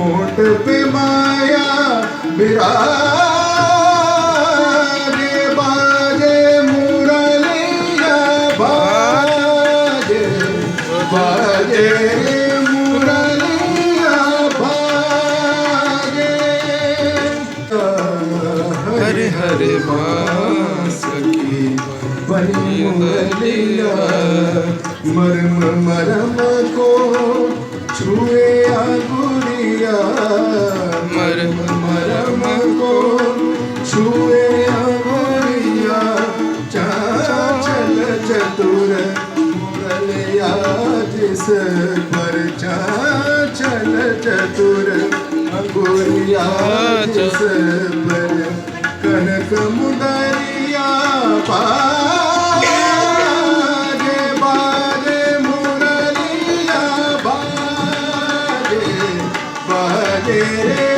होठ पे माया विराजे बाजे मुरलिया बाजे बाजे मुरलिया बाजे हरे हरे बास की बनी मुरलिया मरम मरम को छुए आगुरिया मरम मरम को छुए आगुरिया चाचल चतुर मुरलिया जिस पर चाचल चतुर अंगुरिया जिस पर कनक मुदरिया बाजे बाजे मुरलिया बाजे बाजे रे